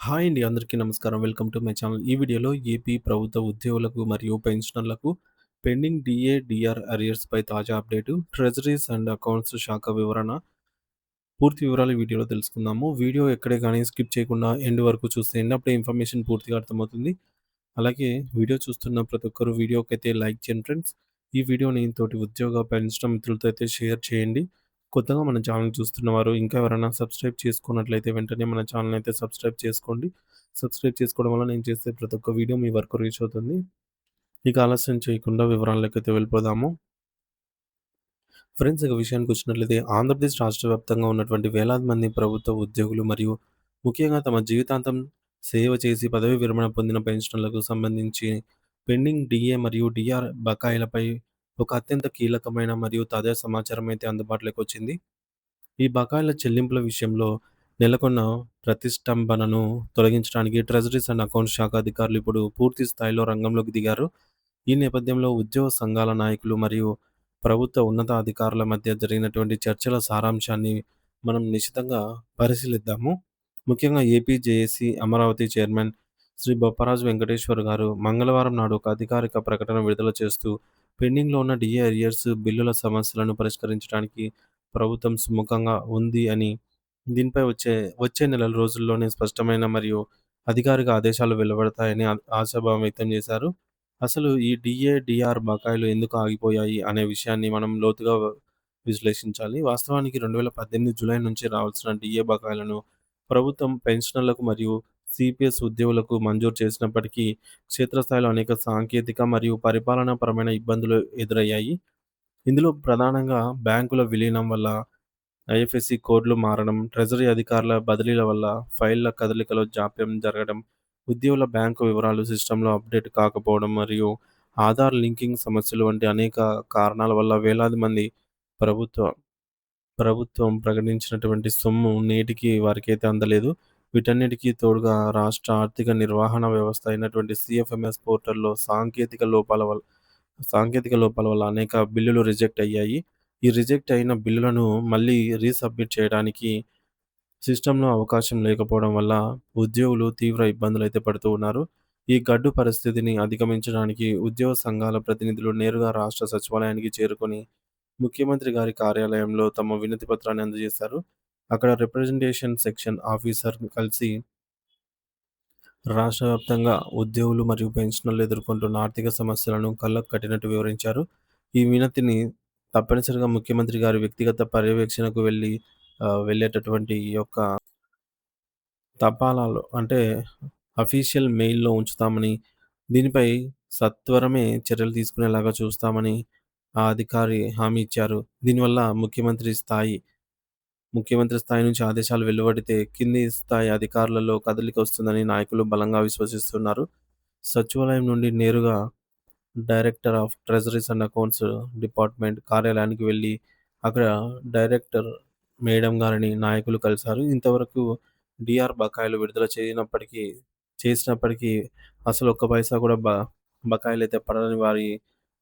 Hi అండి. అందరికీ నమస్కారం. Welcome to my channel. ఈ వీడియోలో ఏపీ ప్రభుత్వ ఉద్యోగులకు మరియు పెన్షనర్లకు పెండింగ్ డీఏ, డీఆర్ అరియర్స్‌పై తాజా అప్డేటు, ట్రెజరీస్ అండ్ అకౌంట్స్ శాఖ వివరణ, పూర్తి వివరాలు ఈ వీడియోలో తెలుసుకుందాము. వీడియో ఎక్కడే గాని స్కిప్ చేయకుండా ఎండ్ వరకు చూసేయండి. అప్పుడే ఇన్ఫర్మేషన్ పూర్తిగా అర్థమవుతుంది. అలాగే వీడియో చూస్తున్న ప్రతి ఒక్కరు వీడియోకైతే లైక్ చేయండి ఫ్రెండ్స్. ఈ వీడియోని తోటి ఉద్యోగ, పెన్షన్ మిత్రులతో అయితే షేర్ చేయండి. కొత్తగా మన ఛానల్ చూస్తున్నవారు ఇంకా ఎవరైనా సబ్స్క్రైబ్ చేసుకున్నట్లయితే వెంటనే మన ఛానల్ అయితే సబ్స్క్రైబ్ చేసుకోండి. సబ్స్క్రైబ్ చేసుకోవడం వల్ల నేను చేసే ప్రతి ఒక్క వీడియో మీ వరకు రీచ్ అవుతుంది. ఇక ఆలస్యం చేయకుండా వివరాలకైతే వెళ్ళిపోదాము. ఫ్రెండ్స్, ఇక విషయానికొచ్చినట్లయితే ఆంధ్రప్రదేశ్ రాష్ట్ర వ్యాప్తంగా ఉన్నటువంటి వేలాది మంది ప్రభుత్వ ఉద్యోగులు మరియు ముఖ్యంగా తమ జీవితాంతం సేవ చేసి పదవీ విరమణ పొందిన పెన్షనర్లకు సంబంధించి పెండింగ్ డీఏ మరియు డీఆర్ బకాయిలపై ఒక అత్యంత కీలకమైన మరియు తాజా సమాచారం అయితే అందుబాటులోకి వచ్చింది. ఈ బకాయిల చెల్లింపుల విషయంలో నెలకొన్న ప్రతిష్టంభనను తొలగించడానికి ట్రెజరీస్ అండ్ అకౌంట్స్ శాఖ అధికారులు ఇప్పుడు పూర్తి స్థాయిలో రంగంలోకి దిగారు. ఈ నేపథ్యంలో ఉద్యోగ సంఘాల నాయకులు మరియు ప్రభుత్వ ఉన్నతాధికారుల మధ్య జరిగినటువంటి చర్చల సారాంశాన్ని మనం నిశితంగా పరిశీలిద్దాము. ముఖ్యంగా AP JAC Amaravati chairman Shri Bopparaju Venkateswar గారు మంగళవారం నాడు ఒక అధికారిక ప్రకటన విడుదల చేస్తూ పెండింగ్‌లో ఉన్న డీఏ అరియర్స్ బిల్లుల సమస్యలను పరిష్కరించడానికి ప్రభుత్వం సుముఖంగా ఉంది అని, దీనిపై వచ్చే వచ్చే నెల రోజుల్లోనే స్పష్టమైన మరియు అధికారిక ఆదేశాలు వెలువడతాయని ఆశాభావం వ్యక్తం చేశారు. అసలు ఈ డీఏ, డీఆర్ బకాయిలు ఎందుకు ఆగిపోయాయి అనే విషయాన్ని మనం లోతుగా విశ్లేషించాలి. వాస్తవానికి 2018 జూలై నుంచి రావాల్సిన డీఏ బకాయిలను ప్రభుత్వం పెన్షనర్లకు మరియు సీపీఎస్ ఉద్యోగులకు మంజూరు చేసినప్పటికీ క్షేత్రస్థాయిలో అనేక సాంకేతిక మరియు పరిపాలనాపరమైన ఇబ్బందులు ఎదురయ్యాయి. ఇందులో ప్రధానంగా బ్యాంకుల విలీనం వల్ల ఐఎఫ్ఎస్సి కోడ్లు మారడం, ట్రెజరీ అధికారుల బదిలీల వల్ల ఫైళ్ల కదలికలో జాప్యం జరగడం, ఉద్యోగుల బ్యాంకు వివరాలు సిస్టమ్‌లో అప్డేట్ కాకపోవడం మరియు ఆధార్ లింకింగ్ సమస్యలు వంటి అనేక కారణాల వల్ల వేలాది మంది ప్రభుత్వ ప్రభుత్వం ప్రకటించినటువంటి సొమ్ము నేటికి వారికైతే అందలేదు. వీటన్నిటికి తోడుగా రాష్ట్ర ఆర్థిక నిర్వహణ వ్యవస్థ అయినటువంటి సీఎఫ్ఎంఎస్ పోర్టల్‌లో సాంకేతిక లోపాల వల్ల అనేక బిల్లులు రిజెక్ట్ అయ్యాయి. ఈ రిజెక్ట్ అయిన బిల్లులను మళ్ళీ రీసబ్మిట్ చేయడానికి సిస్టమ్‌లో అవకాశం లేకపోవడం వల్ల ఉద్యోగులు తీవ్ర ఇబ్బందులైతే పడుతూ ఉన్నారు. ఈ గడ్డు పరిస్థితిని అధిగమించడానికి ఉద్యోగ సంఘాల ప్రతినిధులు నేరుగా రాష్ట్ర సచివాలయానికి చేరుకొని ముఖ్యమంత్రి గారి కార్యాలయంలో తమ వినతి పత్రాన్ని అందజేశారు. అక్కడ రిప్రజెంటేషన్ సెక్షన్ ఆఫీసర్‌ని కలిసి రాష్ట్ర వ్యాప్తంగా ఉద్యోగులు మరియు పెన్షనర్లు ఎదుర్కొంటున్న ఆర్థిక సమస్యలను కళ్ళకు కట్టినట్టు వివరించారు. ఈ వినతిని తప్పనిసరిగా ముఖ్యమంత్రి గారి వ్యక్తిగత పర్యవేక్షణకు వెళ్ళేటటువంటి ఈ యొక్క తపాలాలో అంటే అఫీషియల్ మెయిల్‌లో ఉంచుతామని, దీనిపై సత్వరమే చర్యలు తీసుకునేలాగా చూస్తామని ఆ అధికారి హామీ ఇచ్చారు. దీనివల్ల ముఖ్యమంత్రి స్థాయి నుంచి ఆదేశాలు వెలువడితే కింది స్థాయి అధికారులలో కదలిక వస్తుందని నాయకులు బలంగా విశ్వసిస్తున్నారు. సచివాలయం నుండి నేరుగా director of treasuries and accounts department కార్యాలయానికి వెళ్లి అక్కడ డైరెక్టర్ మేడం గారిని నాయకులు కలిసారు. ఇంతవరకు డీఆర్ బకాయిలు విడుదల చేసినప్పటికీ అసలు ఒక్క పైసా కూడా బకాయిలైతే పడని వారి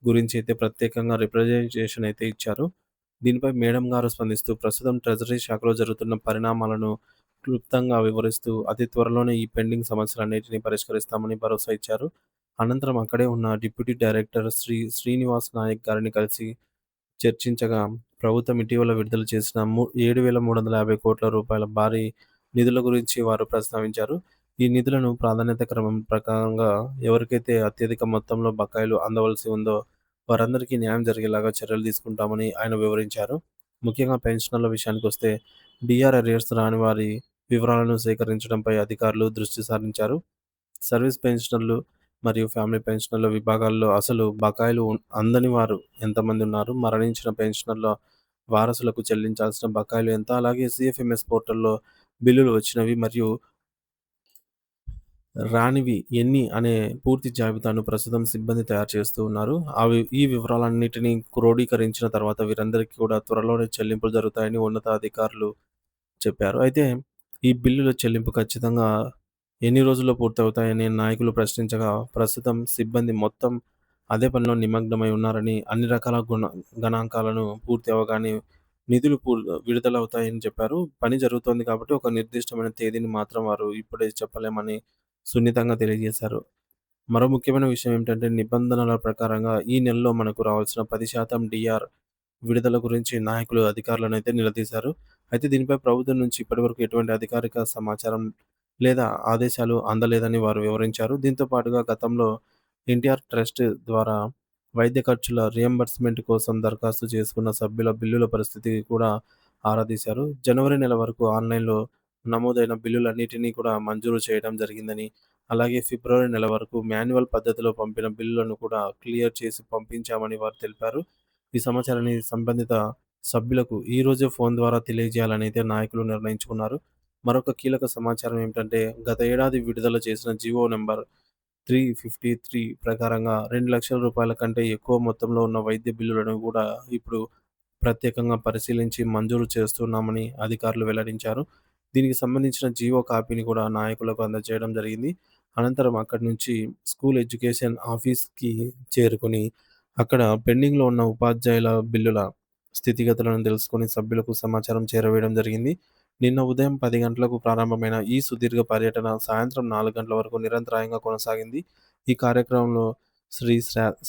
గురించి అయితే ప్రత్యేకంగా రిప్రజెంటేషన్ అయితే ఇచ్చారు. దీనిపై మేడం గారు స్పందిస్తూ ప్రస్తుతం ట్రెజరీ శాఖలో జరుగుతున్న పరిణామాలను క్లుప్తంగా వివరిస్తూ అతి త్వరలోనే ఈ పెండింగ్ సమస్యలన్నిటిని పరిష్కరిస్తామని భరోసా ఇచ్చారు. అనంతరం అక్కడే ఉన్న డిప్యూటీ డైరెక్టర్ శ్రీనివాస్ నాయక్ గారిని కలిసి చర్చించగా, ప్రభుత్వం ఇటీవల విడుదల చేసిన 7,350 కోట్ల రూపాయల భారీ నిధుల గురించి వారు ప్రస్తావించారు. ఈ నిధులను ప్రాధాన్యత క్రమం ప్రకారంగా ఎవరికైతే అత్యధిక మొత్తంలో బకాయిలు అందవలసి ఉందో వారందరికీ న్యాయం జరిగేలాగా చర్యలు తీసుకుంటామని ఆయన వివరించారు. ముఖ్యంగా పెన్షనర్ల విషయానికొస్తే డీఆర్ అరియర్స్ రాని వారి వివరాలను సేకరించడంపై అధికారులు దృష్టి సారించారు. సర్వీస్ పెన్షనర్లు మరియు ఫ్యామిలీ పెన్షనర్ల విభాగాల్లో అసలు బకాయిలు అందని వారు ఎంతమంది ఉన్నారు? మరణించిన పెన్షనర్ల వారసులకు చెల్లించాల్సిన బకాయిలు ఎంత? అలాగే సీఎఫ్ఎంఎస్ పోర్టల్‌లో బిల్లులు వచ్చినవి మరియు రానివి ఎన్ని అనే పూర్తి జాబితాను ప్రస్తుతం సిబ్బంది తయారు చేస్తూ ఉన్నారు. ఈ వివరాలన్నిటిని క్రోడీకరించిన తర్వాత వీరందరికీ కూడా త్వరలోనే చెల్లింపులు జరుగుతాయని ఉన్నతాధికారులు చెప్పారు. అయితే ఈ బిల్లుల చెల్లింపు ఖచ్చితంగా ఎన్ని రోజుల్లో పూర్తవుతాయని నాయకులు ప్రశ్నించగా, ప్రస్తుతం సిబ్బంది మొత్తం అదే పనిలో నిమగ్నమై ఉన్నారని, అన్ని రకాల గణాంకాలను పూర్తి అవగానే నిధులు విడుదలవుతాయని చెప్పారు. పని జరుగుతోంది కాబట్టి ఒక నిర్దిష్టమైన తేదీని మాత్రం వారు ఇప్పుడే చెప్పలేమని సున్నితంగా తెలియజేశారు. మరో ముఖ్యమైన విషయం ఏమిటంటే నిబంధనల ప్రకారంగా ఈ నెలలో మనకు రావాల్సిన 10% డీఆర్ విడుదల గురించి నాయకులు అధికారులనైతే నిలదీశారు. అయితే దీనిపై ప్రభుత్వం నుంచి ఇప్పటివరకు ఎటువంటి అధికారిక సమాచారం లేదా ఆదేశాలు అందలేదని వారు వివరించారు. దీంతో పాటుగా గతంలో ఎన్టీఆర్ ట్రస్ట్ ద్వారా వైద్య ఖర్చుల రియంబర్స్‌మెంట్ కోసం దరఖాస్తు చేసుకున్న సభ్యుల బిల్లుల పరిస్థితి కూడా ఆరా తీశారు. జనవరి నెల వరకు ఆన్‌లైన్‌లో నమోదైన బిల్లులన్నిటినీ కూడా మంజూరు చేయడం జరిగిందని, అలాగే ఫిబ్రవరి నెల వరకు మాన్యువల్ పద్ధతిలో పంపిన బిల్లులను కూడా క్లియర్ చేసి పంపించామని వారు తెలిపారు. ఈ సమాచారాన్ని సంబంధిత సభ్యులకు ఈ రోజే ఫోను ద్వారా తెలియజేయాలని అయితే నాయకులు నిర్ణయించుకున్నారు. మరొక కీలక సమాచారం ఏమిటంటే, గత ఏడాది విడుదల చేసిన జీవో నంబర్ 353 ప్రకారంగా రూ. 2,00,000 కంటే ఎక్కువ మొత్తంలో ఉన్న వైద్య బిల్లులను కూడా ఇప్పుడు ప్రత్యేకంగా పరిశీలించి మంజూరు చేస్తున్నామని అధికారులు వెల్లడించారు. దీనికి సంబంధించిన జీవో కాపీని కూడా నాయకులకు అందజేయడం జరిగింది. అనంతరం అక్కడి నుంచి స్కూల్ ఎడ్యుకేషన్ ఆఫీస్‌కి చేరుకొని, అక్కడ పెండింగ్‌లో ఉన్న ఉపాధ్యాయుల బిల్లుల స్థితిగతులను తెలుసుకొని సభ్యులకు సమాచారం చేరవేయడం జరిగింది. నిన్న ఉదయం 10 గంటలకు ప్రారంభమైన ఈ సుదీర్ఘ పర్యటన సాయంత్రం 4 గంటల వరకు నిరంతరాయంగా కొనసాగింది. ఈ కార్యక్రమంలో శ్రీ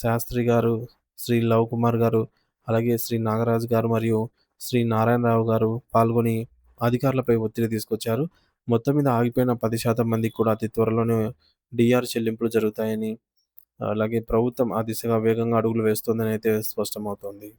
శాస్త్రి గారు, శ్రీ లవ్ కుమార్ గారు, అలాగే శ్రీ నాగరాజు గారు మరియు శ్రీ నారాయణరావు గారు పాల్గొని అధికారులపై ఒత్తిడి తీసుకొచ్చారు. మొత్తం మీద ఆగిపోయిన 10% మందికి కూడా అతి త్వరలోనే డీఆర్ చెల్లింపులు జరుగుతాయని, అలాగే ప్రభుత్వం ఆ దిశగా వేగంగా అడుగులు వేస్తోందని అయితే స్పష్టమవుతోంది.